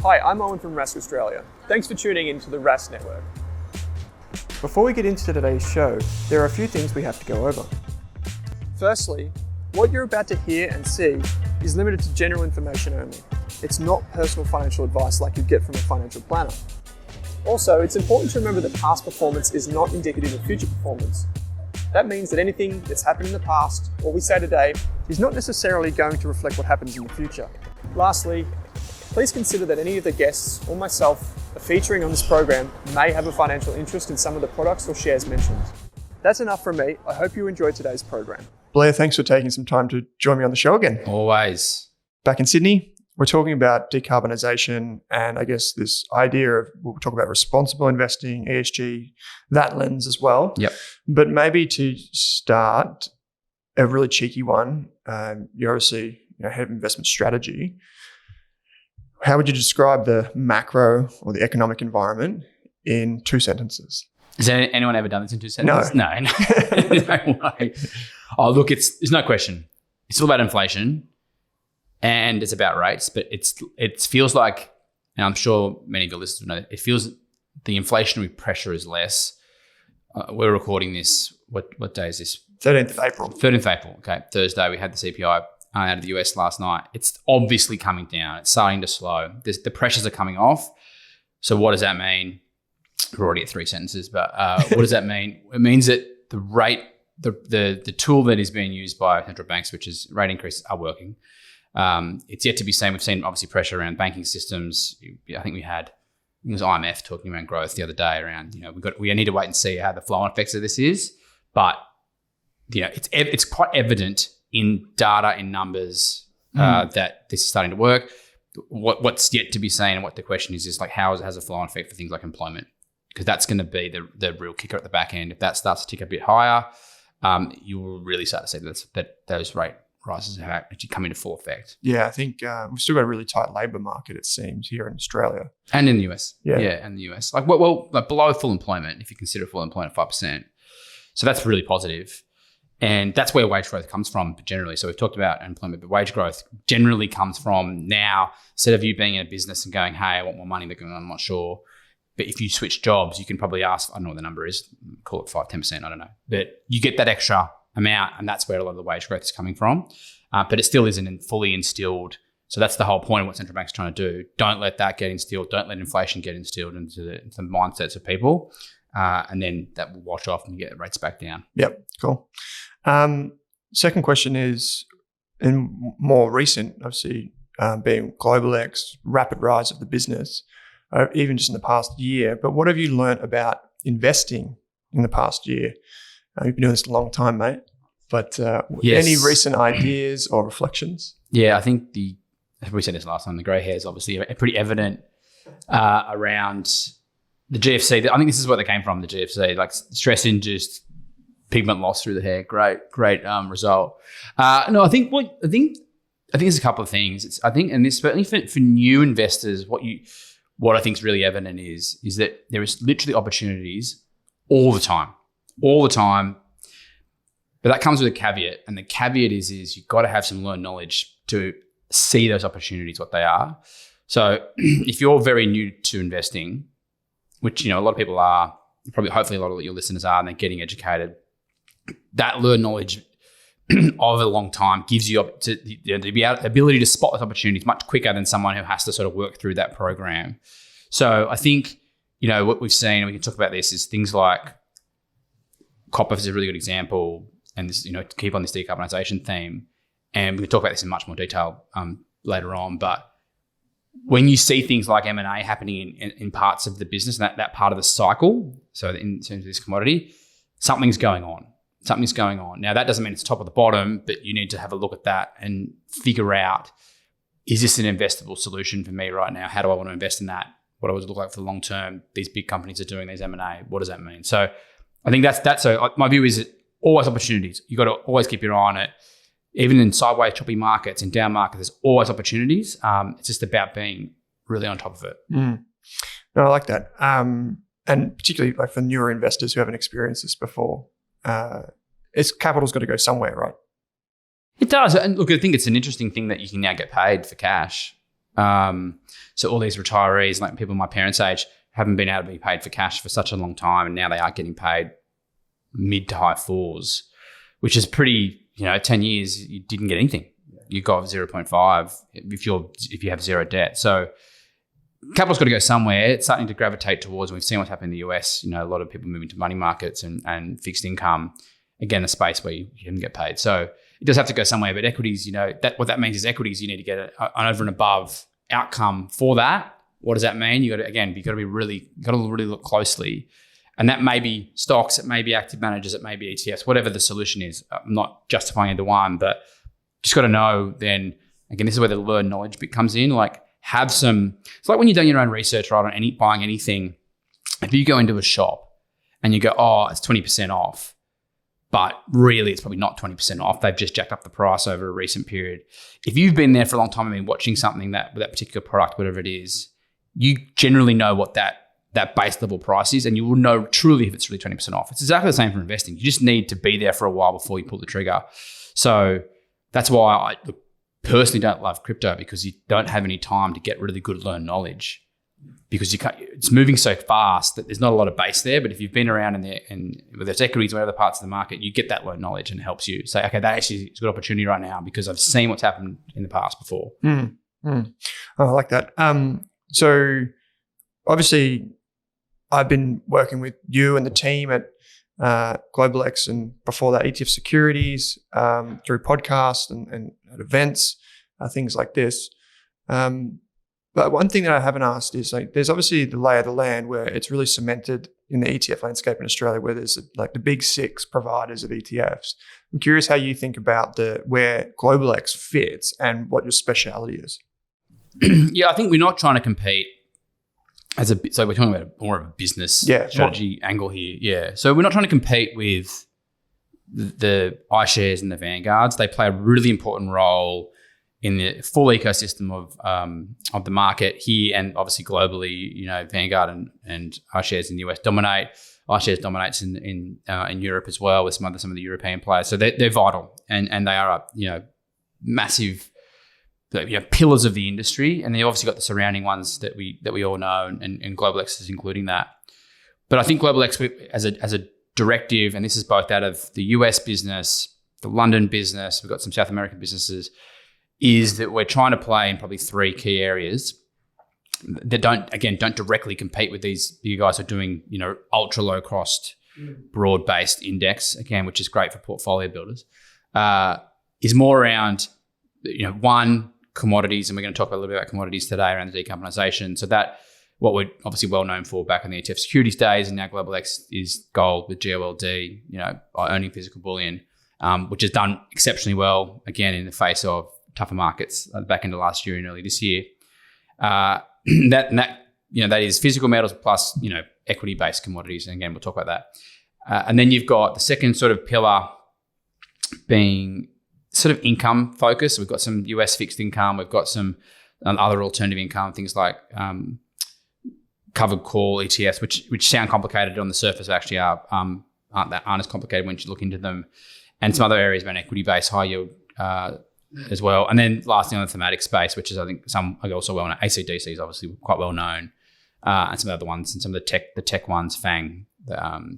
Hi, I'm Owen from Rask Australia. Thanks for tuning in to the Rask Network. Before we get into today's show, there are a few things we have to go over. Firstly, what you're about to hear and see is limited to general information only. It's not personal financial advice like you'd get from a financial planner. Also, it's important to remember that past performance is not indicative of future performance. That means that anything that's happened in the past, or we say today, is not necessarily going to reflect what happens in the future. Lastly, please consider that any of the guests or myself are featuring on this program may have a financial interest in some of the products or shares mentioned. That's enough from me. I hope you enjoyed today's program. Blair, thanks for taking some time to join me on the show again. Always. Back in Sydney, we're talking about decarbonisation and I guess this idea of, we'll talk about responsible investing, ESG, that lens as well. Yep. But maybe to start, a really cheeky one, you're obviously head of investment strategy. How would you describe the macro or the economic environment in 2 sentences? Has anyone ever done this in 2 sentences? No. No way. Oh, look, there's no question. It's all about inflation and it's about rates, but it feels like, and I'm sure many of your listeners know, it feels the inflationary pressure is less. We're recording this, what day is this? 13th of April. 13th of April, okay. Thursday, we had the CPI out of the US last night. It's obviously coming down. It's starting to slow. The pressures are coming off. So what does that mean? We're already at 3 sentences, but what does that mean? It means that the rate, the tool that is being used by central banks, which is rate increases, are working. It's yet to be seen. We've seen obviously pressure around banking systems. I think it was IMF talking around growth the other day around, we need to wait and see how the flow-on effects of this is. But, it's quite evident in data, in numbers, that this is starting to work. What's yet to be seen and what the question is like, how it has a flow-on effect for things like employment? Because that's going to be the real kicker at the back end. If that starts to tick a bit higher, you will really start to see that those rate rises have actually come into full effect. Yeah, I think we've still got a really tight labour market, it seems, here in Australia. And in the US. Yeah, and the US. Like below full employment, if you consider full employment 5%. So that's really positive. And that's where wage growth comes from generally. So we've talked about employment, but wage growth generally comes from now, instead of you being in a business and going, hey, I want more money, they're going, I'm not sure. But if you switch jobs, you can probably ask, I don't know what the number is, call it 5-10%, I don't know. But you get that extra amount, and that's where a lot of the wage growth is coming from. But it still isn't fully instilled. So that's the whole point of what central banks are trying to do. Don't let that get instilled. Don't let inflation get instilled into the mindsets of people. And then that will wash off and you get rates back down. Yep, cool. Second question is, in more recent, obviously, being Global X, rapid rise of the business, even just in the past year. But what have you learned about investing in the past year? You've been doing this a long time, mate. But yes. Any recent ideas or reflections? Yeah, I think we said this last time, the grey hairs obviously are pretty evident around the GFC. I think this is where they came from, the GFC, like stress-induced pigment loss through the hair. Great result. No, I think there's a couple of things. And this certainly for new investors, what I think is really evident is that there is literally opportunities all the time. But that comes with a caveat. And the caveat is you've got to have some learned knowledge to see those opportunities, what they are. So if you're very new to investing, which, a lot of people are, probably hopefully a lot of your listeners are, and they're getting educated, that learned knowledge of a long time gives you the ability to spot those opportunities much quicker than someone who has to sort of work through that program. So I think, what we've seen, and we can talk about this, is things like copper is a really good example, and this, to keep on this decarbonisation theme. And we can talk about this in much more detail later on. But when you see things like M&A happening in parts of the business, and that part of the cycle, so in terms of this commodity, something's going on. Now, that doesn't mean it's top or the bottom, but you need to have a look at that and figure out, is this an investable solution for me right now? How do I want to invest in that? What does it look like for the long term? These big companies are doing these M&A. What does that mean? So I think that's so my view is always opportunities. You got to always keep your eye on it. Even in sideways choppy markets, in down markets, there's always opportunities. It's just about being really on top of it. No, I like that. And particularly like for newer investors who haven't experienced this before, capital's got to go somewhere, right? It does. And look, I think it's an interesting thing that you can now get paid for cash. So all these retirees, like people my parents' age, haven't been able to be paid for cash for such a long time, and now they are getting paid mid to high fours, which is pretty. 10 years you didn't get anything. You got 0.5 if you have zero debt. So capital's got to go somewhere. It's starting to gravitate towards. We've seen what's happened in the US. A lot of people moving to money markets and fixed income. Again, a space where you didn't get paid. So it does have to go somewhere. But equities, what that means is equities. You need to get an over and above outcome for that. What does that mean? You got to really look closely. And that may be stocks, it may be active managers, it may be ETFs, whatever the solution is. I'm not justifying either one, but just got to know then, again, this is where the learned knowledge bit comes in. Like it's like when you've done your own research, right, on buying anything. If you go into a shop and you go, oh, it's 20% off, but really it's probably not 20% off. They've just jacked up the price over a recent period. If you've been there for a long time and been watching something that particular product, whatever it is, you generally know what that base level price is, and you will know truly if it's really 20% off. It's exactly the same for investing. You just need to be there for a while before you pull the trigger. So that's why I personally don't love crypto, because you don't have any time to get really good learned knowledge, because it's moving so fast that there's not a lot of base there. But if you've been around and whether it's equities or other parts of the market, you get that learned knowledge and it helps you say, okay, that actually is a good opportunity right now because I've seen what's happened in the past before. Oh, I like that. So obviously I've been working with you and the team at Global X, and before that ETF Securities, through podcasts and at events, things like this. But one thing that I haven't asked is, like, there's obviously the lay of the land where it's really cemented in the ETF landscape in Australia, where there's like the big six providers of ETFs. I'm curious how you think about where Global X fits and what your speciality is. Yeah, I think we're not trying to compete. So we're talking about more of a business strategy angle here. Yeah. So we're not trying to compete with the iShares and the Vanguards. They play a really important role in the full ecosystem of the market here, and obviously globally. Vanguard and iShares in the US dominate. iShares dominates in Europe as well with some of the European players. So they're vital, and they are massive pillars of the industry, and they've obviously got the surrounding ones that we all know, and Global X is including that. But I think Global X as a directive, and this is both out of the US business, the London business, we've got some South American businesses, is that we're trying to play in probably three key areas that don't directly compete with these you guys are doing, ultra low cost, broad based index, again, which is great for portfolio builders, is more around, one, commodities, and we're going to talk a little bit about commodities today around the decarbonisation. So that what we're obviously well known for back in the ETF securities days, and now Global X is gold with GOLD, owning physical bullion, which has done exceptionally well, again, in the face of tougher markets back into last year and early this year. That is physical metals plus, equity-based commodities. And again, we'll talk about that. And then you've got the second sort of pillar being sort of income focused. We've got some US fixed income. We've got some other alternative income, things like covered call ETFs, which sound complicated on the surface, actually aren't as complicated when you look into them, and some other areas around equity-based high yield as well. And then lastly, on the thematic space, which is, I think, some are also well known. ACDC is obviously quite well known, and some other ones, and some of the tech ones, FANG.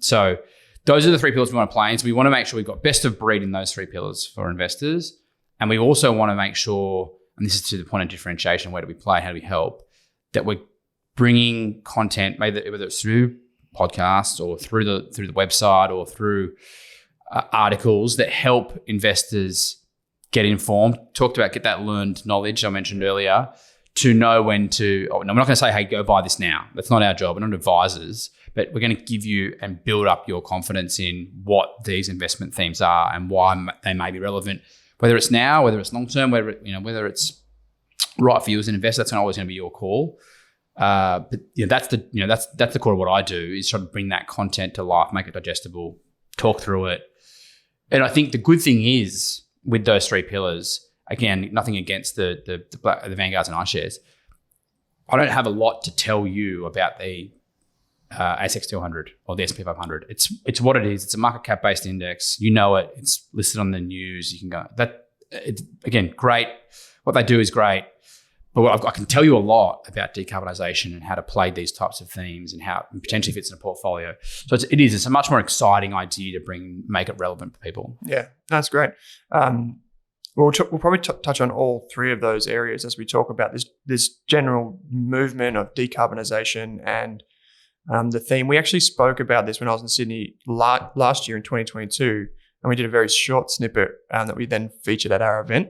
So those are the three pillars we want to play in. So we want to make sure we've got best of breed in those three pillars for investors. And we also want to make sure, and this is to the point of differentiation, where do we play, how do we help, that we're bringing content, whether it's through podcasts or through the website or through articles that help investors get informed, get that learned knowledge I mentioned earlier, to know when to, we're not going to say, hey, go buy this now. That's not our job. We're not advisors, but we're going to give you and build up your confidence in what these investment themes are and why they may be relevant, whether it's now, whether it's long-term, whether it's right for you as an investor. That's not always going to be your call. But that's the core of what I do, is try to bring that content to life, make it digestible, talk through it. And I think the good thing is, with those three pillars, again, nothing against the Vanguards and iShares, I don't have a lot to tell you about the ASX 200 or the S&P 500. It's what it is. It's a market cap based index. You know it. It's listed on the news. You can go. It's again great. What they do is great, but I can tell you a lot about decarbonisation and how to play these types of themes and how it potentially fits in a portfolio. So it's a much more exciting idea to make it relevant for people. Yeah, that's great. We'll probably touch on all three of those areas as we talk about this general movement of decarbonisation and the theme. We actually spoke about this when I was in Sydney last year in 2022, and we did a very short snippet that we then featured at our event.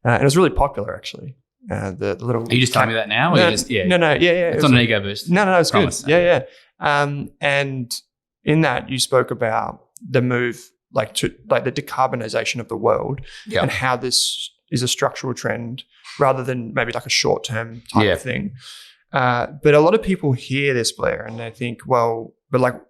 And it was really popular, actually. The little. Are you just telling me that now? Or no, yeah. No, yeah. It's not an ego boost. No, it's good. Promise. Yeah. And in that, you spoke about the move, to the decarbonisation of the world, and how this is a structural trend rather than maybe like a short-term type of thing. But a lot of people hear this, Blair, and they think, well, but like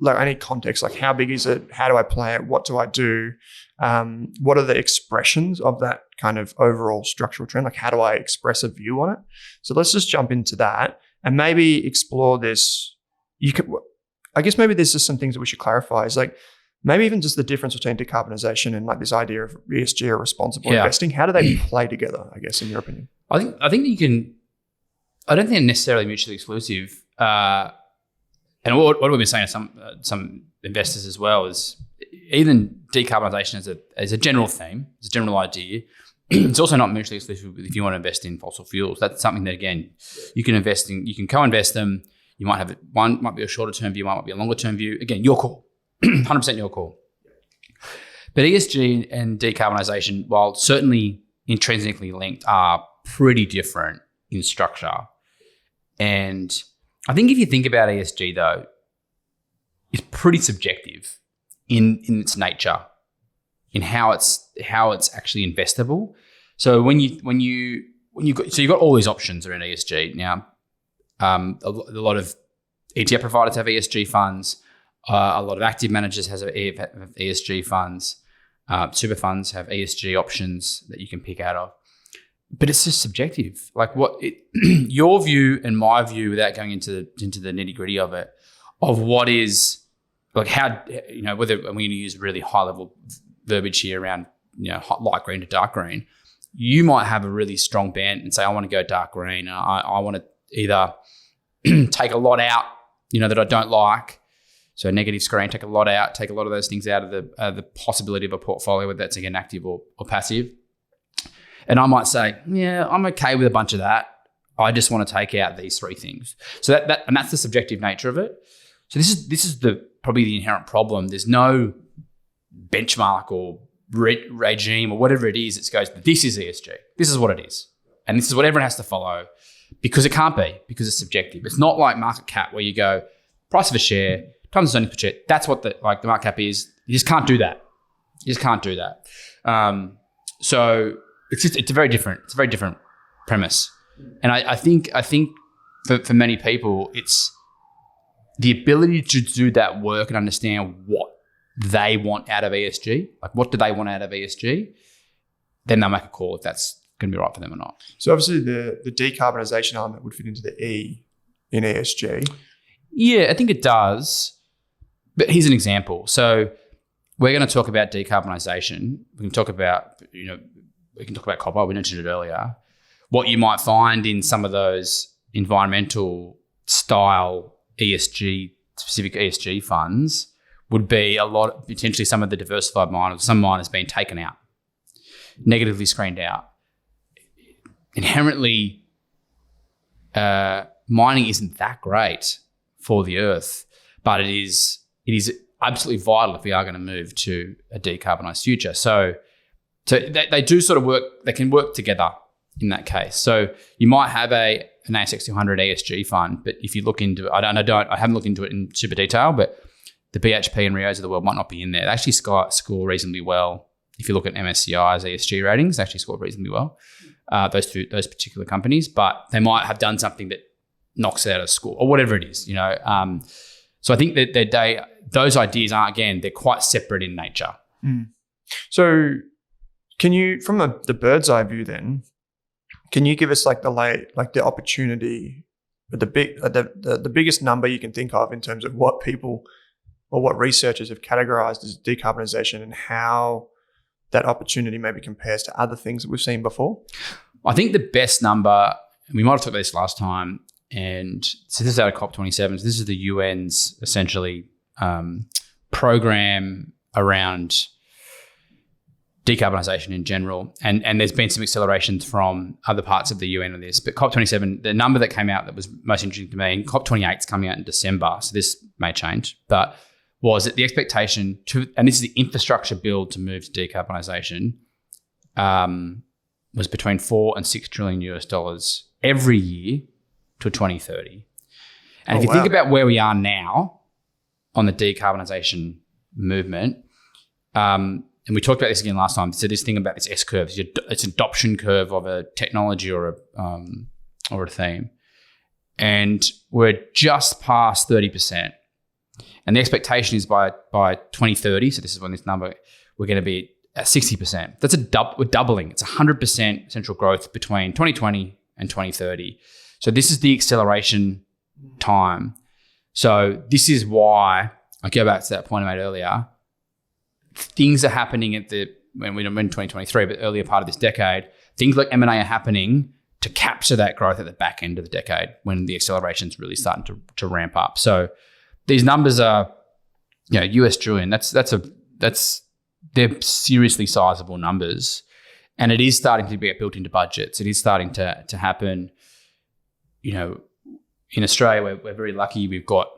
I need context. Like, how big is it? How do I play it? What do I do? What are the expressions of that kind of overall structural trend? Like, how do I express a view on it? So let's just jump into that and maybe explore this. I guess maybe there's just some things that we should clarify. Is like maybe even just the difference between decarbonisation and like this idea of ESG or responsible investing. How do they play together? I guess, in your opinion. I think you can. I don't think they're necessarily mutually exclusive. And what we've been saying to some investors as well is even decarbonisation as a general theme, as a general idea, it's also not mutually exclusive if you want to invest in fossil fuels. That's something that, again, you can invest in. You can co-invest them. You might have one might be a shorter term view, one might be a longer term view. Again, your call, 100% your call. But ESG and decarbonisation, while certainly intrinsically linked, are pretty different in structure. And I think if you think about ESG, though, it's pretty subjective in its nature, in how it's actually investable. So you've got all these options around ESG now. A lot of ETF providers have ESG funds. A lot of active managers have ESG funds. Super funds have ESG options that you can pick out of. But it's just subjective. Like your view and my view, without going into the nitty gritty of it, of what is like how whether I'm going to use really high level verbiage here around light green to dark green. You might have a really strong bent and say I want to go dark green. And I want to either take a lot out, that I don't like. So negative screen, take a lot out, take a lot of those things out of the possibility of a portfolio, whether that's again active or passive. And I might say, yeah, I'm okay with a bunch of that. I just want to take out these three things. So that's the subjective nature of it. So this is probably the inherent problem. There's no benchmark or regime or whatever it is that goes, this is ESG. This is what it is. And this is what everyone has to follow because it can't be, because it's subjective. It's not like market cap where you go, price of a share, times earnings per share. That's what the market cap is. You just can't do that. So it's a very different premise. And I think for many people, it's the ability to do that work and understand what they want out of ESG. Like, what do they want out of ESG? Then they'll make a call if that's going to be right for them or not. So obviously the decarbonisation element would fit into the E in ESG. Yeah, I think it does. But here's an example. So we're going to talk about decarbonisation. We can talk about, copper. We mentioned it earlier. What you might find in some of those environmental style ESG, specific ESG funds would be potentially some of the diversified miners, some miners being taken out, negatively screened out. Inherently, mining isn't that great for the earth, but it is absolutely vital if we are going to move to a decarbonised future. So they do sort of work. They can work together in that case. So you might have an ASX 200 ESG fund, but if you look into it, I haven't looked into it in super detail, but the BHP and Rios of the world might not be in there. They actually score reasonably well. If you look at MSCI's ESG ratings, they actually score reasonably well. Those particular companies, but they might have done something that knocks it out of score or whatever it is. So I think that those ideas they're quite separate in nature. Mm. So can you, from the bird's eye view then, can you give us the opportunity, the biggest number you can think of in terms of what people or what researchers have categorized as decarbonisation and how that opportunity maybe compares to other things that we've seen before? I think the best number, we might have talked about this last time, and so this is out of COP27. So this is the UN's essentially program around decarbonisation in general. And there's been some accelerations from other parts of the UN on this. But COP27, the number that came out that was most interesting to me, and COP28 is coming out in December, so this may change, but was that the expectation and this is the infrastructure build to move to decarbonisation, was between $4 and $6 trillion US every year to 2030. And if you think about where we are now on the decarbonisation movement, and we talked about this again last time. So this thing about this S curve, it's adoption curve of a technology or a theme, and we're just past 30%. And the expectation is by 2030. So this is when this number we're going to be at 60%. That's we're doubling. It's 100% central growth between 2020 and 2030. So this is the acceleration time. So this is why I go back to that point I made earlier. Things are happening when we're in 2023, but earlier part of this decade, things like M&A are happening to capture that growth at the back end of the decade when the acceleration is really starting to ramp up. So these numbers are, US trillion. They're seriously sizable numbers, and it is starting to get built into budgets. It is starting to happen. In Australia, we're very lucky. We've got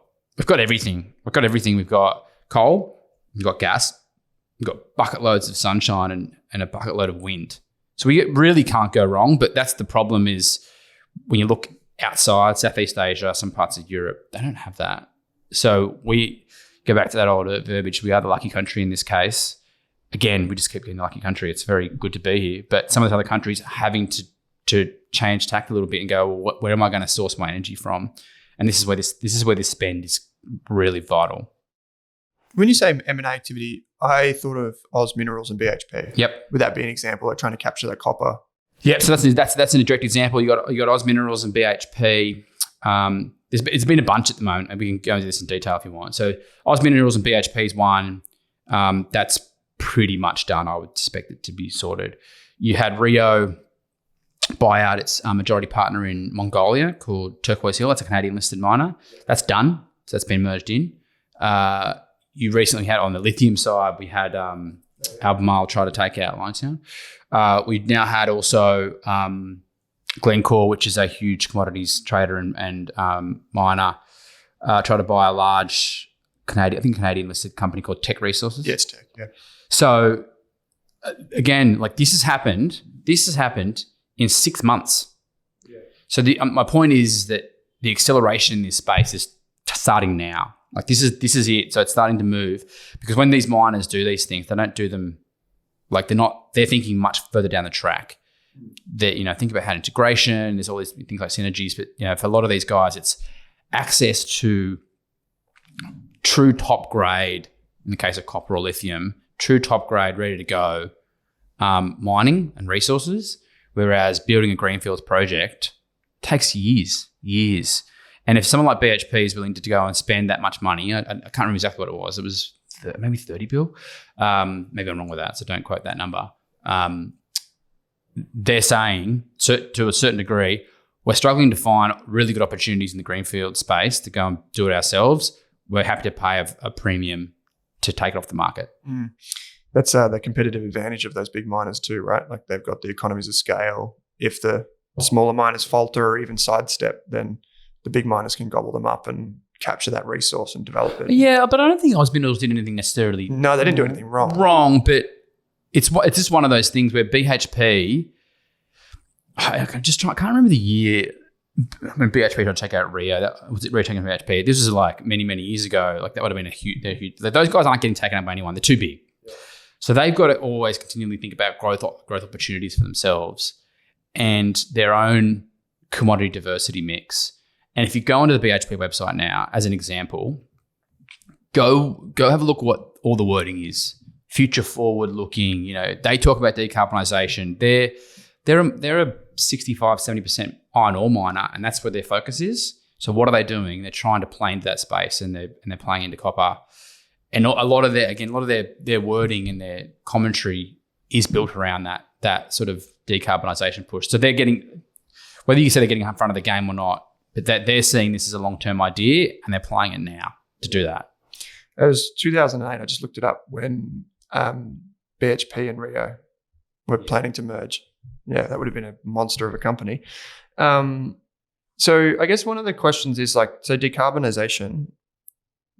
everything. We've got everything. We've got coal. We've got gas. We've got bucket loads of sunshine and a bucket load of wind. So we really can't go wrong. But that's the problem is when you look outside Southeast Asia, some parts of Europe, they don't have that. So we go back to that old verbiage. We are the lucky country in this case. Again, we just keep getting the lucky country. It's very good to be here. But some of those other countries are having to change tack a little bit and go, well, where am I going to source my energy from? And this is where this spend is really vital. When you say M&A activity, I thought of Oz Minerals and BHP. Yep. Would that be an example of trying to capture that copper? Yeah, so that's a direct example. You got Oz Minerals and BHP. It's been a bunch at the moment, and we can go into this in detail if you want. So Oz Minerals and BHP is one. That's pretty much done. I would expect it to be sorted. You had Rio buy out its majority partner in Mongolia called Turquoise Hill. That's a Canadian listed miner. That's done. So that's been merged in. You recently had on the lithium side, we had Albemarle try to take out Liontown. We now had also Glencore, which is a huge commodities trader and miner, try to buy a large Canadian listed company called Teck Resources. Yes, Teck. Yeah. So again, like this has happened in 6 months. Yeah. So my point is that the acceleration in this space is starting now. Like this is it. So it's starting to move because when these miners do these things, they don't do them like they're thinking much further down the track. That think about how integration. There's all these things like synergies, but for a lot of these guys, it's access to true top grade. In the case of copper or lithium, true top grade, ready to go mining and resources. Whereas building a greenfields project takes years. And if someone like BHP is willing to go and spend that much money, I can't remember exactly what it was. It was maybe 30 bill. Maybe I'm wrong with that, so don't quote that number. They're saying, to a certain degree, we're struggling to find really good opportunities in the greenfield space to go and do it ourselves. We're happy to pay a premium to take it off the market. Mm. That's the competitive advantage of those big miners too, right? Like they've got the economies of scale. If the smaller miners falter or even sidestep, then the big miners can gobble them up and capture that resource and develop it. Yeah, but I don't think Oz Minerals did anything necessarily. No, they didn't do anything wrong, but it's just one of those things where BHP. I can't remember the year when BHP tried to take out Rio. Was it Rio taking out BHP? This was like many years ago. Like that would have been they're huge. Those guys aren't getting taken out by anyone. They're too big. Yeah. So they've got to always continually think about growth opportunities for themselves and their own commodity diversity mix. And if you go onto the BHP website now, as an example, go have a look at what all the wording is. Future forward looking. They talk about decarbonisation. They're a 65-70% iron ore miner, and that's where their focus is. So what are they doing? They're trying to play into that space, and they're playing into copper. And a lot of their wording and their commentary is built around that sort of decarbonisation push. So they're getting, whether you say they're getting in front of the game or not, but that they're seeing this as a long-term idea and they're applying it now to do that. It was 2008. I just looked it up when BHP and Rio were planning to merge. Yeah, that would have been a monster of a company. So I guess one of the questions is like, so decarbonisation,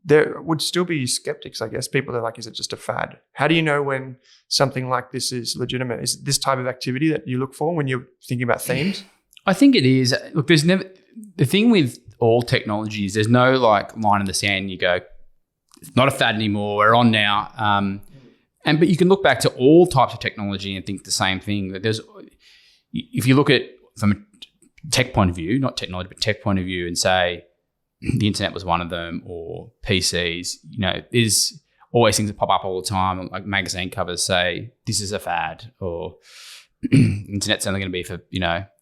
there would still be skeptics, I guess. People are like, is it just a fad? How do you know when something like this is legitimate? Is it this type of activity that you look for when you're thinking about themes? I think it is. Look, there's never, the thing with all technologies, there's no like line in the sand. You go, it's not a fad anymore. We're on now. But you can look back to all types of technology and think the same thing. That there's, if you look at from a tech point of view, not technology, but tech point of view, and say the internet was one of them, or PCs, you know, there's always things that pop up all the time. Like magazine covers say this is a fad, or internet's only going to be for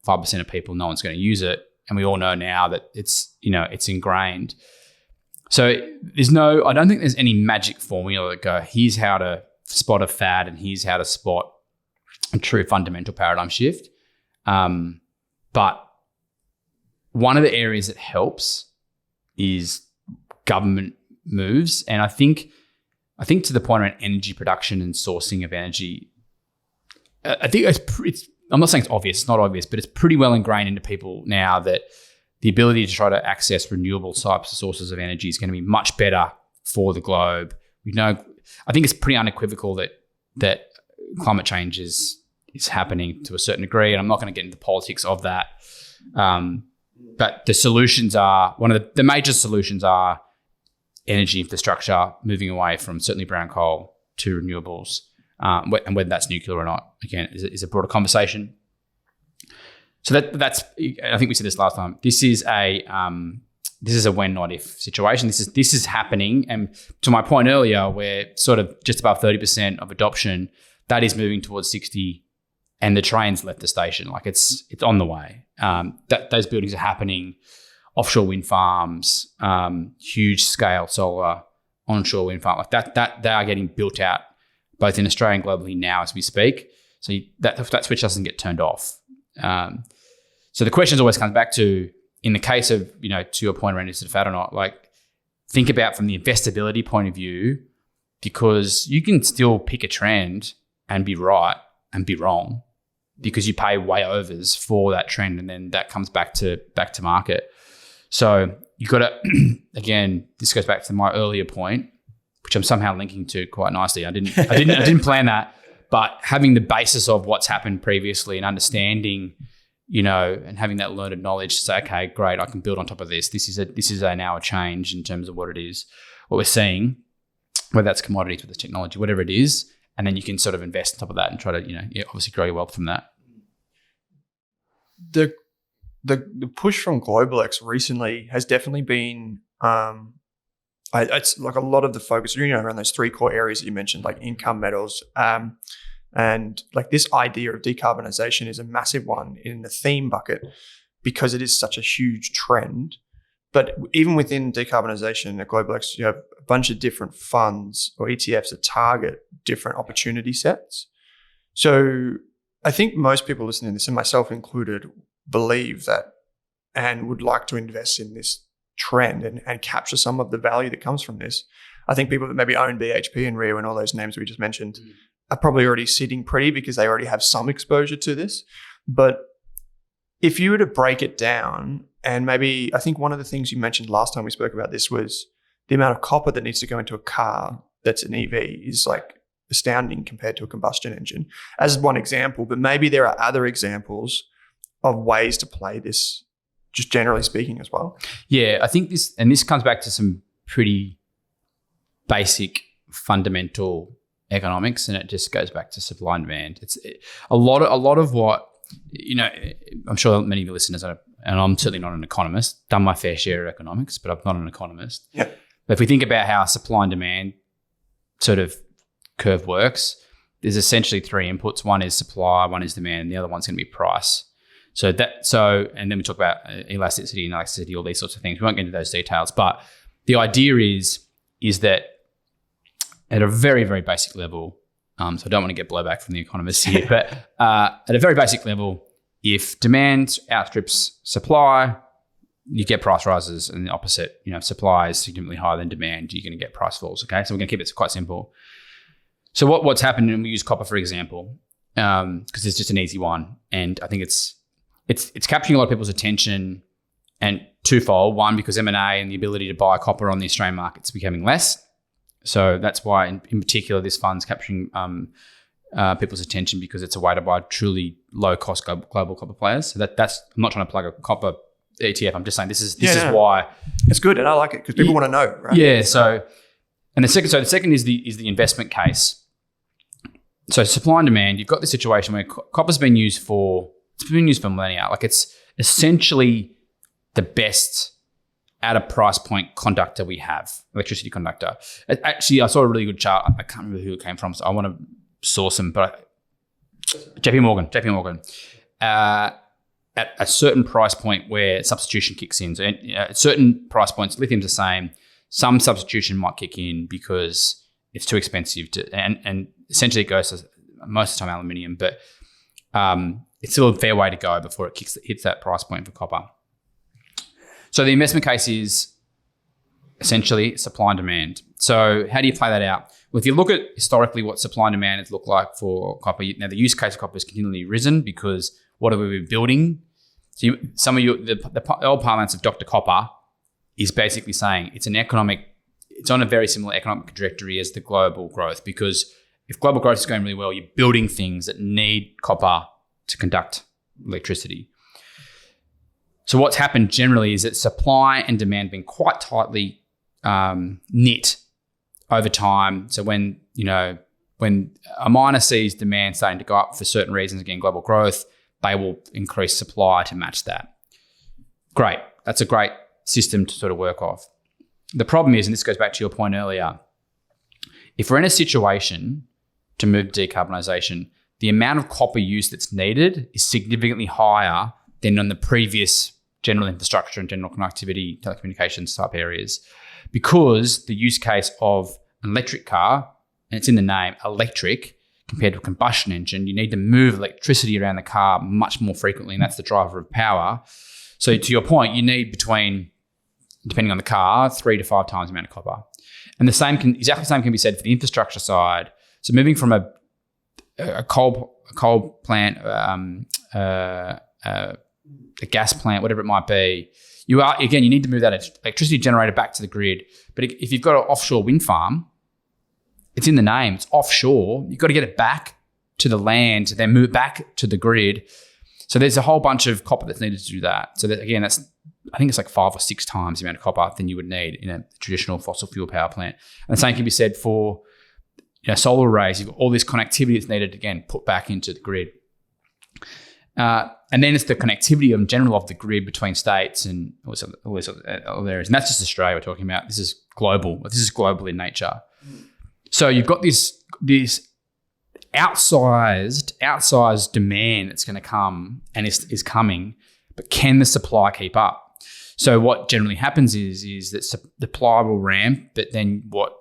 5% of people. No one's going to use it, and we all know now that it's ingrained. So I don't think there's any magic formula that go, here's how to spot a fad and here's how to spot a true fundamental paradigm shift. But one of the areas that helps is government moves. And I think to the point around energy production and sourcing of energy, I think I'm not saying it's obvious, it's not obvious, but it's pretty well ingrained into people now that the ability to try to access renewable types of sources of energy is going to be much better for the globe. We know, I think it's pretty unequivocal that climate change is happening to a certain degree, and I'm not going to get into the politics of that. But the solutions are, one of the major solutions are energy infrastructure, moving away from certainly brown coal to renewables, and whether that's nuclear or not, again, is a broader conversation. So that's, I think we said this last time. This is a when not if situation. This is happening, and to my point earlier, we're sort of just above 30% of adoption. That is moving towards 60, and the train's left the station. Like it's on the way. Those buildings are happening. Offshore wind farms, huge scale solar, onshore wind farm, like that they are getting built out both in Australia and globally now as we speak. So that switch doesn't get turned off. So the question always comes back to, in the case of, to your point around is it a fad or not, like think about from the investability point of view, because you can still pick a trend and be right and be wrong because you pay way overs for that trend, and then that comes back to market. So you got to, again, this goes back to my earlier point, which I'm somehow linking to quite nicely. I didn't plan that, but having the basis of what's happened previously and understanding, and having that learned knowledge to say, okay, great, I can build on top of this. This is now a change in terms of what it is, what we're seeing, whether that's commodities, whether it's technology, whatever it is, and then you can sort of invest on top of that and try to, obviously grow your wealth from that. The push from Global X recently has definitely been, it's like a lot of the focus, around those three core areas that you mentioned, like income, metals, and like this idea of decarbonisation is a massive one in the theme bucket because it is such a huge trend. But even within decarbonisation at Global X, you have a bunch of different funds or ETFs that target different opportunity sets. So I think most people listening to this, and myself included, believe that and would like to invest in this trend and capture some of the value that comes from this. I think people that maybe own BHP and Rio and all those names we just mentioned are probably already sitting pretty because they already have some exposure to this. But if you were to break it down, and maybe I think one of the things you mentioned last time we spoke about this was the amount of copper that needs to go into a car that's an EV is like astounding compared to a combustion engine, as one example. But maybe there are other examples of ways to play this, just generally speaking as well. Yeah, I think this comes back to some pretty basic fundamental economics, and it just goes back to supply and demand. It's a lot of what, I'm sure many of your listeners are, and I'm certainly not an economist, done my fair share of economics, but I'm not an economist. Yeah. But if we think about how supply and demand sort of curve works, there's essentially three inputs. One is supply, one is demand, and the other one's going to be price. And then we talk about elasticity and elasticity, all these sorts of things. We won't get into those details, but the idea is that at a very, very basic level, So I don't want to get blowback from the economists here. But at a very basic level, if demand outstrips supply, you get price rises, and the opposite, if supply is significantly higher than demand, you're going to get price falls. Okay, so we're going to keep it quite simple. So what's happened, and we use copper for example, because it's just an easy one, and I think it's capturing a lot of people's attention, and twofold. One, because M&A and the ability to buy copper on the Australian market is becoming less. So that's why, in particular, this fund's capturing people's attention, because it's a way to buy truly low-cost global copper players. So that's I'm not trying to plug a copper ETF. I'm just saying this is why it's good, and I like it because people want to know, right? Yeah. So the second is the investment case. So supply and demand. You've got this situation where copper's been used for millennia. Like, it's essentially the best at a price point conductor we have, electricity conductor. Actually, I saw a really good chart. I can't remember who it came from, so I want to source them. But JP Morgan. At a certain price point where substitution kicks in. So at certain price points, lithium's the same. Some substitution might kick in because it's too expensive and essentially it goes to most of the time aluminium, but it's still a fair way to go before it hits that price point for copper. So the investment case is essentially supply and demand. So how do you play that out? Well, if you look at historically what supply and demand has looked like for copper, now the use case of copper has continually risen because what have we been building? So the old parlance of Dr. Copper is basically saying it's on a very similar economic trajectory as the global growth, because if global growth is going really well, you're building things that need copper to conduct electricity. So what's happened generally is that supply and demand have been quite tightly knit over time. So when a miner sees demand starting to go up for certain reasons, again, global growth, they will increase supply to match that. Great. That's a great system to sort of work off. The problem is, and this goes back to your point earlier, if we're in a situation to move to decarbonisation, the amount of copper use that's needed is significantly higher than on the previous general infrastructure and general connectivity, telecommunications type areas, because the use case of an electric car, and it's in the name, electric, compared to a combustion engine, you need to move electricity around the car much more frequently, and that's the driver of power. So to your point, you need between, depending on the car, 3 to 5 times the amount of copper. And exactly the same can be said for the infrastructure side. So moving from a coal plant, a gas plant, whatever it might be, you need to move that electricity generator back to the grid. But if you've got an offshore wind farm, it's in the name, it's offshore. You've got to get it back to the land, then move back to the grid. So there's a whole bunch of copper that's needed to do that. So that, again, I think it's like 5 or 6 times the amount of copper than you would need in a traditional fossil fuel power plant. And the same can be said for solar arrays. You've got all this connectivity that's needed, again, put back into the grid. And then it's the connectivity in general of the grid between states and all these other areas. And that's just Australia we're talking about. This is global. This is global in nature. So you've got this outsized demand that's going to come and is coming, but can the supply keep up? So what generally happens is that supply will ramp, but then what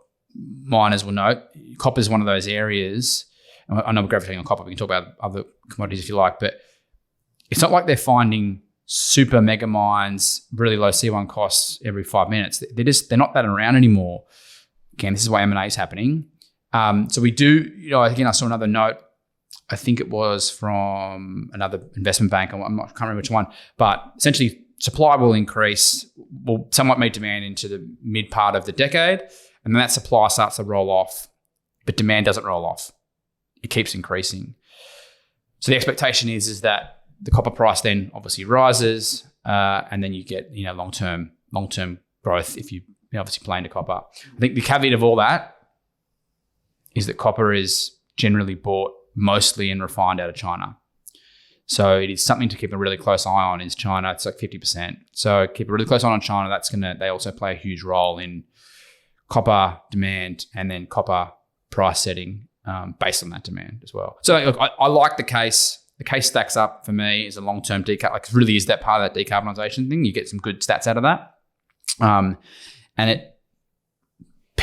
miners will note, copper is one of those areas. I know we're gravitating on copper. We can talk about other commodities if you like, but it's not like they're finding super mega mines, really low C1 costs every 5 minutes. They're not that around anymore. Again, this is why M&A is happening. So we do, again, I saw another note. I think it was from another investment bank. I can't remember which one, but essentially supply will increase, will somewhat meet demand into the mid part of the decade. And then that supply starts to roll off, but demand doesn't roll off. It keeps increasing. So the expectation is that the copper price then obviously rises, and then you get long-term growth if you obviously play into copper. I think the caveat of all that is that copper is generally bought mostly and refined out of China. So it is something to keep a really close eye on. Is China? It's like 50%. So keep a really close eye on China. They also play a huge role in copper demand and then copper price setting based on that demand as well. So look, I like the case. The case stacks up for me as a long-term it really is that part of that decarbonisation thing. You get some good stats out of that. And it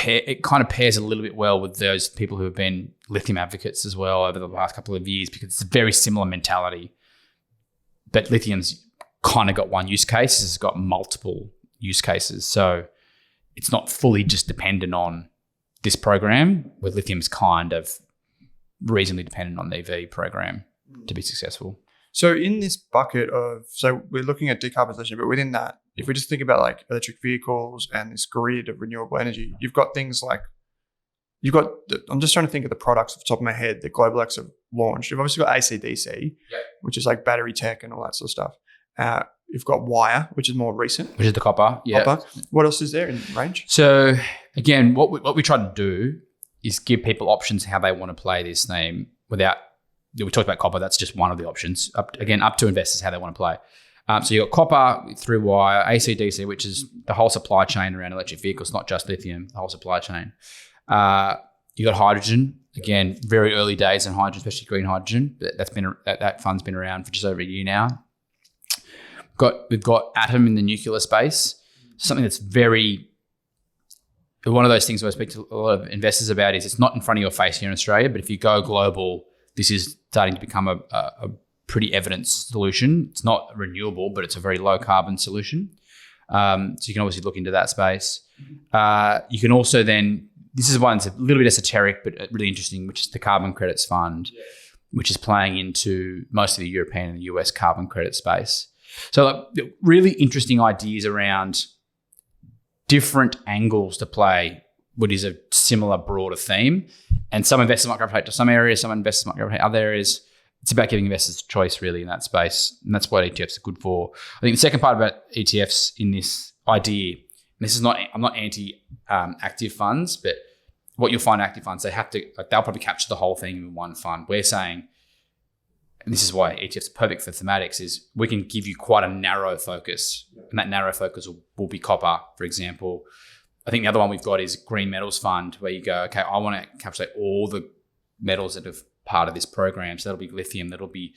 it kind of pairs a little bit well with those people who have been lithium advocates as well over the last couple of years, because it's a very similar mentality. But lithium's kind of got one use case, it's got multiple use cases. So it's not fully just dependent on this program, where lithium's kind of reasonably dependent on the EV program to be successful. So in this bucket of, so we're looking at decarbonisation, but within that, if we just think about like electric vehicles and this grid of renewable energy, you've got things like, I'm just trying to think of the products off the top of my head that Global X have launched. You've obviously got ACDC, which is like battery tech and all that sort of stuff. You've got Wire, which is more recent. Which is the copper, yeah. Copper. What else is there in range? So again, what we try to do is give people options how they want to play this theme without, we talked about copper, that's just one of the options. Up to investors how they want to play. So you've got copper through Wire, ACDC, which is the whole supply chain around electric vehicles, not just lithium, the whole supply chain. You got hydrogen, again, very early days in hydrogen, especially green hydrogen. That fund's been around for just over a year now. We've got Atom in the nuclear space, something that's one of those things where I speak to a lot of investors about is it's not in front of your face here in Australia, but if you go global, this is starting to become a pretty evident solution. It's not renewable, but it's a very low carbon solution. So you can obviously look into that space. You can also then, this is one that's a little bit esoteric, but really interesting, which is the Carbon Credits Fund, which is playing into most of the European and the US carbon credit space. So really interesting ideas around different angles to play what is a similar broader theme. And some investors might gravitate to some areas, some investors might gravitate to other areas. It's about giving investors choice really in that space. And that's what ETFs are good for. I think the second part about ETFs in this idea, and this is not, I'm not anti active funds, but what you'll find active funds, they'll probably capture the whole thing in one fund. We're saying, and this is why ETFs are perfect for thematics, is we can give you quite a narrow focus. And that narrow focus will be copper, for example. I think the other one we've got is Green Metals Fund, where you go, okay, I want to encapsulate all the metals that are part of this program. So that'll be lithium, that'll be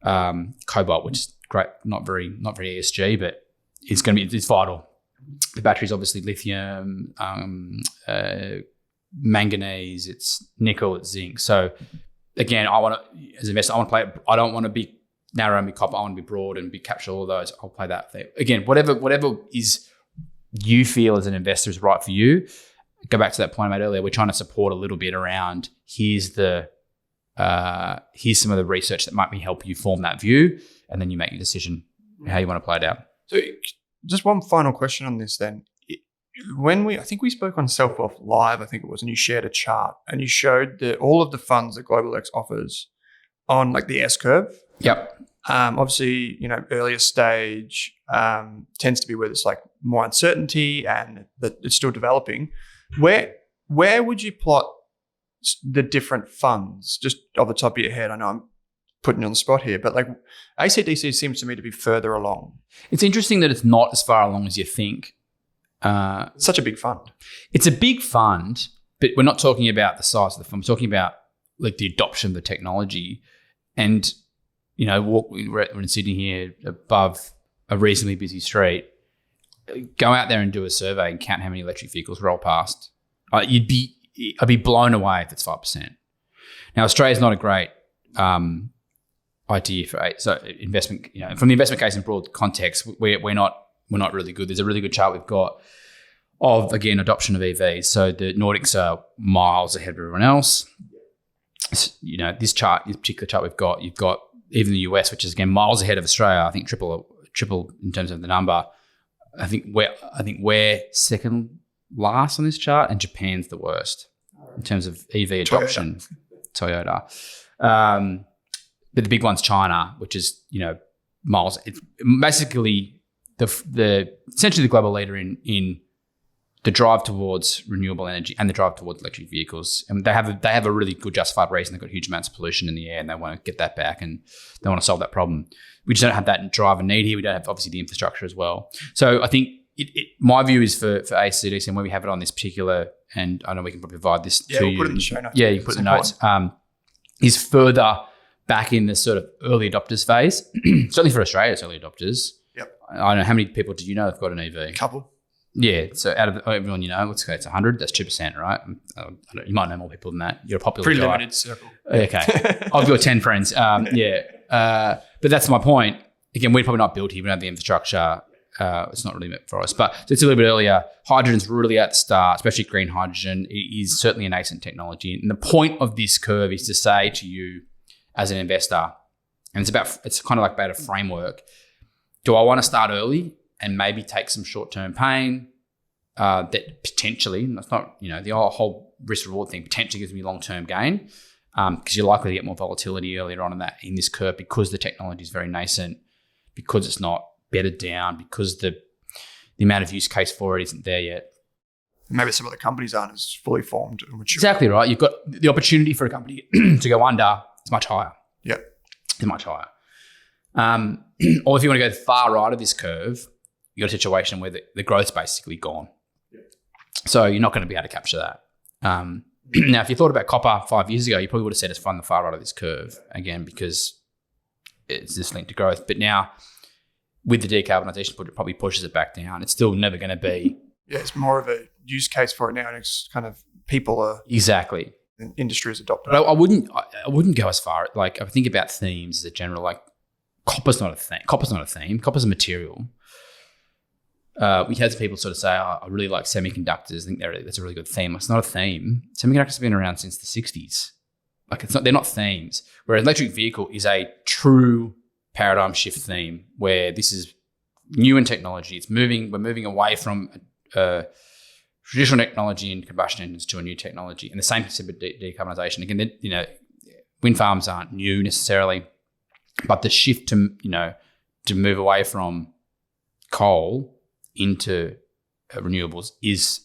cobalt, which is great, not very ESG, but it's vital. The battery is obviously lithium, manganese, it's nickel, it's zinc. So again, as an investor, I want to play it. I don't want to be narrow and be copper. I want to be broad and capture all of those. I'll play that thing. Again, whatever is you feel as an investor is right for you. Go back to that point I made earlier. We're trying to support a little bit around here's some of the research that might help you form that view, and then you make your decision how you want to play it out. So just one final question on this then. I think we spoke on Self-Wealth Live, I think it was, and you shared a chart and you showed that all of the funds that Global X offers on like the S curve. Yep. Obviously, earlier stage tends to be where there's like more uncertainty and that it's still developing. Where would you plot the different funds, just off the top of your head? I know I'm putting you on the spot here, but like ACDC seems to me to be further along. It's interesting that it's not as far along as you think. Such a big fund. It's a big fund, but we're not talking about the size of the fund. We're talking about like the adoption of the technology. And, we're in Sydney here above a reasonably busy street. Go out there and do a survey and count how many electric vehicles roll past. I'd be blown away if it's 5%. Now, Australia's not a great idea for investment. From the investment case in broad context, we're not really good. There's a really good chart we've got of, again, adoption of EVs. So the Nordics are miles ahead of everyone else. This particular chart we've got, you've got even the US, which is again miles ahead of Australia. I think triple in terms of the number. I think we're second last on this chart, and Japan's the worst in terms of EV adoption. Toyota. But the big one's China, which is miles. It's basically essentially the global leader in the drive towards renewable energy and the drive towards electric vehicles. And they have a really good justified reason. They've got huge amounts of pollution in the air and they want to get that back and they want to solve that problem. We just don't have that drive and need here. We don't have obviously the infrastructure as well. So I think my view is for ACDC, and where we have it on this particular, and I know we can probably provide this to you. Yeah, we'll put it in the show notes. Yeah, you can put it in the notes. Is further back in the sort of early adopters phase. Certainly for Australia, it's early adopters. Yep. I don't know, how many people do you know have got an EV? Couple. Yeah, so out of everyone you know, let's say it's 100, that's 2%, right? You might know more people than that. You're a popular Pretty guy. limited circle. Okay. I've got 10 friends. But that's my point. Again, we're probably not built here. We don't have the infrastructure. It's not really meant for us. But it's a little bit earlier. Hydrogen's really at the start, especially green hydrogen. It is certainly a nascent technology. And the point of this curve is to say to you as an investor, and it's kind of like about a framework. Do I want to start early and maybe take some short-term pain that potentially, that's not, the whole risk-reward thing potentially gives me long-term gain because you're likely to get more volatility earlier on in this curve because the technology is very nascent, because it's not bedded down, because the amount of use case for it isn't there yet. Maybe some of the companies aren't as fully formed and mature. Exactly right. You've got the opportunity for a company to go under. It's much higher. Yeah. It's much higher. Or if you want to go far right of this curve, you've got a situation where the growth's basically gone. Yeah. So you're not going to be able to capture that. Now, if you thought about copper 5 years ago, you probably would have said it's on the far right of this curve, again, because it's this linked to growth. But now, with the decarbonisation, it probably pushes it back down. It's still never going to be. Yeah, it's more of a use case for it now, and it's kind of people are exactly. And industry is adopting. But I wouldn't go as far. Like I think about themes as a general. Like copper's not a theme. Copper's not a theme. Copper's a material. We had some people sort of say, I really like semiconductors. I think that's a really good theme. It's not a theme. Semiconductors have been around since the 60s. Like they're not themes. Whereas electric vehicle is a true paradigm shift theme where this is new in technology. We're moving away from traditional technology and combustion engines to a new technology. And the same concept of decarbonisation. Again, wind farms aren't new necessarily, but the shift to move away from coal into renewables is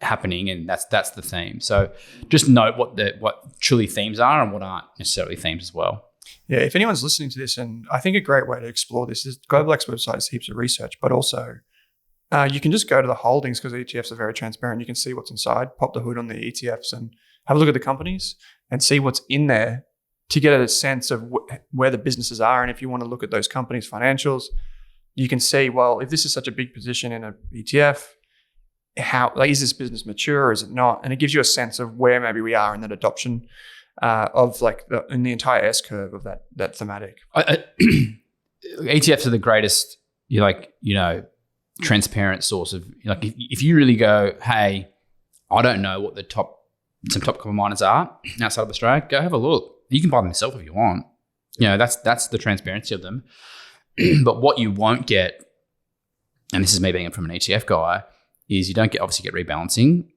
happening, and that's the theme. So just note what truly themes are and what aren't necessarily themes as well. Yeah, if anyone's listening to this, and I think a great way to explore this is Global X website has heaps of research, but also you can just go to the holdings because ETFs are very transparent. You can see what's inside, pop the hood on the ETFs and have a look at the companies and see what's in there to get a sense of where the businesses are. And if you want to look at those companies' financials, you can see, well, if this is such a big position in an ETF, is this business mature or is it not? And it gives you a sense of where maybe we are in that adoption of in the entire S curve of that thematic. ETFs are the greatest, transparent source of, if you really go, hey, I don't know what some top copper miners are outside of Australia, go have a look. You can buy them yourself if you want. That's the transparency of them. But what you won't get, and this is me being from an ETF guy, is you don't obviously get rebalancing,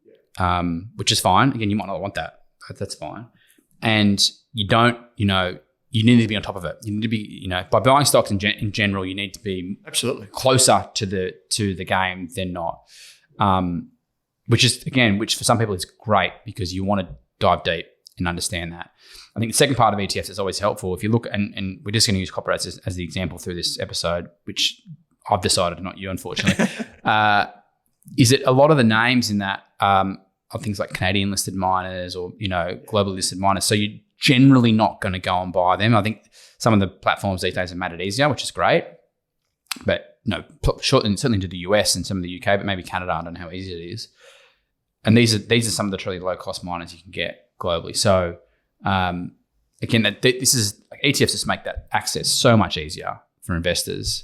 which is fine. Again, you might not want that. That's fine. And you don't, you need to be on top of it. You need to be, by buying stocks in general, you need to be absolutely closer to the game than not. Which for some people is great because you want to dive deep and understand that. I think the second part of ETFs is always helpful. If you look, and we're just going to use copper as the example through this episode, which I've decided, not you, unfortunately, is that a lot of the names in that are things like Canadian listed miners or, global listed miners. So you're generally not going to go and buy them. I think some of the platforms these days have made it easier, which is great. But certainly into the US and some of the UK, but maybe Canada, I don't know how easy it is. And these are some of the truly low cost miners you can get globally. So again, this is ETFs just make that access so much easier for investors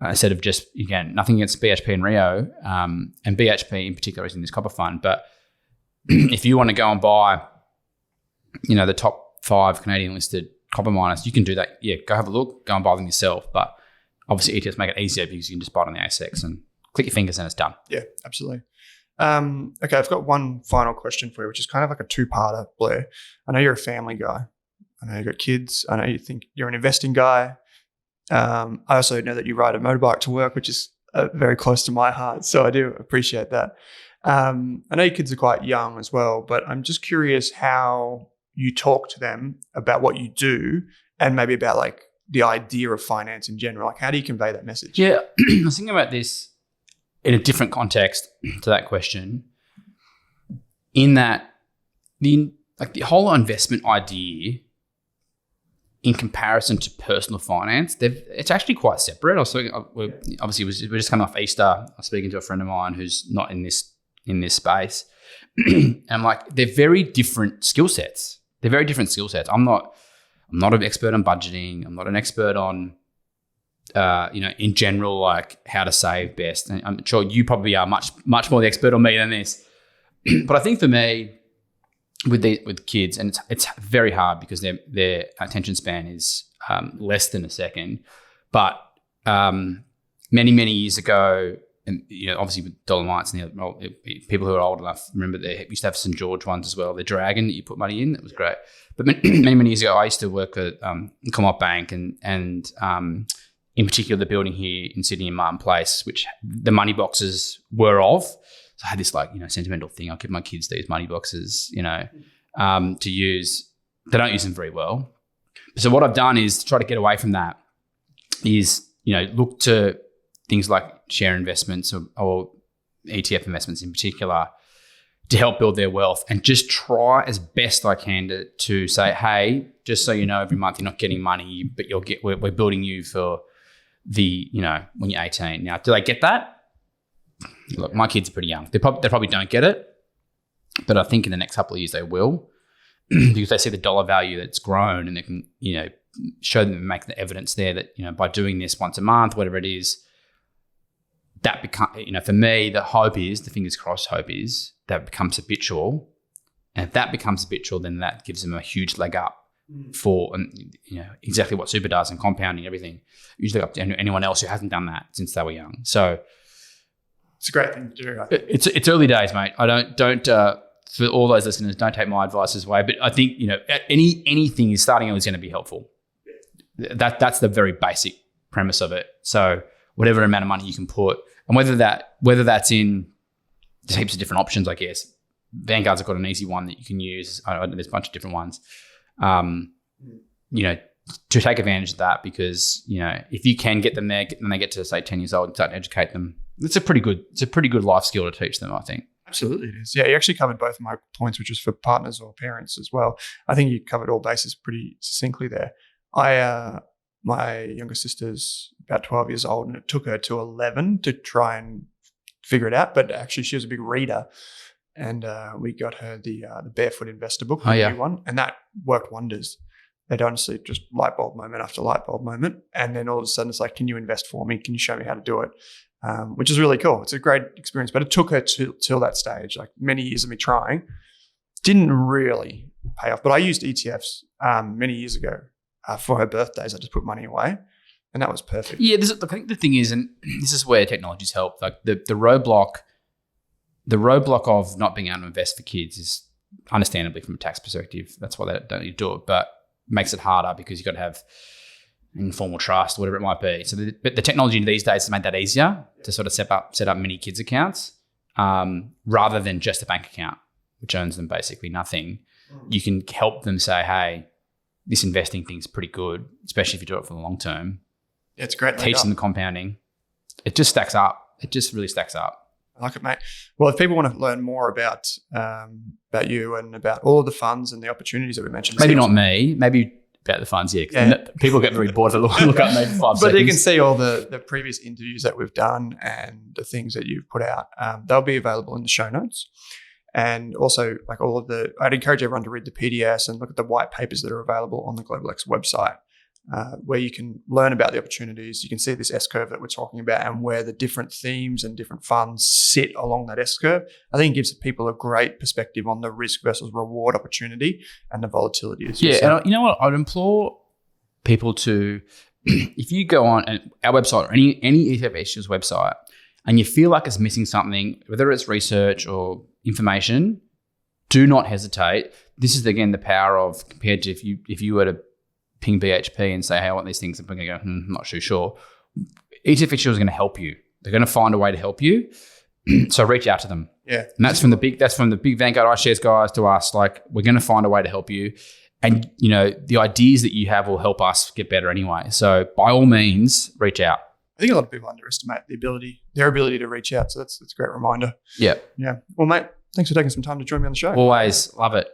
instead of just, again, nothing against BHP and Rio, and BHP in particular is in this copper fund. But if you want to go and buy, the top 5 Canadian listed copper miners, you can do that. Yeah, go have a look, go and buy them yourself. But obviously ETFs make it easier because you can just buy it on the ASX and click your fingers and it's done. Yeah, absolutely. Okay, I've got one final question for you, which is kind of like a two-parter, Blair. I know you're a family guy. I know you've got kids. I know you think you're an investing guy. I also know that you ride a motorbike to work, which is very close to my heart. So I do appreciate that. I know your kids are quite young as well, but I'm just curious how you talk to them about what you do and maybe about like the idea of finance in general. Like, how do you convey that message? Yeah, I was thinking about this in a different context to that question, in that the whole investment idea in comparison to personal finance, it's actually quite separate. I was talking, we're just coming off Easter. I was speaking to a friend of mine who's not in this space. And I'm like, they're very different skill sets. I'm not an expert on budgeting. I'm not an expert on, in general, like how to save best. And I'm sure you probably are much more the expert on me than this. But I think for me, with kids, and it's very hard because their attention span is less than a second. But many years ago, and obviously with Dolomites and people who are old enough remember they used to have St. George ones as well. The dragon that you put money in, that was great. But many years ago, I used to work at Commonwealth Bank, and in particular the building here in Sydney in Martin Place, which the money boxes were of. So I had this sentimental thing. I'll give my kids these money boxes, to use. They don't use them very well. So what I've done is to try to get away from that is, look to things like share investments or ETF investments in particular to help build their wealth, and just try as best I can to say, hey, just so you know, every month you're not getting money, but we're building you for the, when you're 18. Now, do they get that? Look, my kids are pretty young. They probably don't get it, but I think in the next couple of years they will, because they see the dollar value that's grown, and they can, show them and make the evidence there that, by doing this once a month, whatever it is, that become, for me, the fingers crossed hope is that becomes habitual. And if that becomes habitual, then that gives them a huge leg up for, exactly what super does and compounding everything, usually up to anyone else who hasn't done that since they were young. So, it's a great thing to do. It's early days, mate. I don't for all those listeners, don't take my advice this way. But I think anything is starting early is going to be helpful. That's the very basic premise of it. So whatever amount of money you can put, and whether that's in, there's heaps of different options, I guess. Vanguard's got an easy one that you can use. There's a bunch of different ones. To take advantage of that, because if you can get them there, and they get to say 10 years old and start to educate them. It's a pretty good life skill to teach them, I think. Absolutely, it is. Yeah, you actually covered both of my points, which was for partners or parents as well. I think you covered all bases pretty succinctly there. My younger sister's about 12 years old, and it took her to 11 to try and figure it out. But actually, she was a big reader, and we got her the Barefoot Investor book, the new one, and that worked wonders. They'd honestly just light bulb moment after light bulb moment, and then all of a sudden it's like, can you invest for me? Can you show me how to do it? Which is really cool. It's a great experience, but it took her till that stage, like many years of me trying. Didn't really pay off, but I used ETFs many years ago for her birthdays. I just put money away, and that was perfect. Yeah, I think the thing is, and this is where technology's helped. Like the roadblock of not being able to invest for kids is understandably from a tax perspective. That's why they don't need to do it, but makes it harder because you've got to have informal trust, whatever it might be. So, but the technology these days has made that easier to sort of set up mini kids accounts rather than just a bank account, which earns them basically nothing. You can help them say, hey, this investing thing's pretty good, especially if you do it for the long term. Yeah, it's great. Teach them the compounding. It just stacks up. It just really stacks up. I like it, mate. Well, if people want to learn more about you and about all of the funds and the opportunities that we mentioned, maybe not me, maybe about the funds, people get very bored to look up me for 5 seconds. But you can see all the previous interviews that we've done and the things that you've put out. They'll be available in the show notes. And also, like I'd encourage everyone to read the PDS and look at the white papers that are available on the Global X website, where you can learn about the opportunities. You can see this S-curve that we're talking about and where the different themes and different funds sit along that S-curve. I think it gives people a great perspective on the risk versus reward opportunity and the volatility. And you know what? I'd implore people to, if you go on our website or any ETF issues website and you feel like it's missing something, whether it's research or information, do not hesitate. This is, again, the power of, compared to if you were to ping BHP and say, hey, I want these things, and going to go, I'm not too sure. ETF issuers are going to help you. They're going to find a way to help you. So reach out to them. Yeah. And that's from the big Vanguard iShares guys to us. Like, we're going to find a way to help you. And, the ideas that you have will help us get better anyway. So by all means, reach out. I think a lot of people underestimate their ability to reach out. So that's a great reminder. Yeah. Yeah. Well, mate, thanks for taking some time to join me on the show. Always. Love it.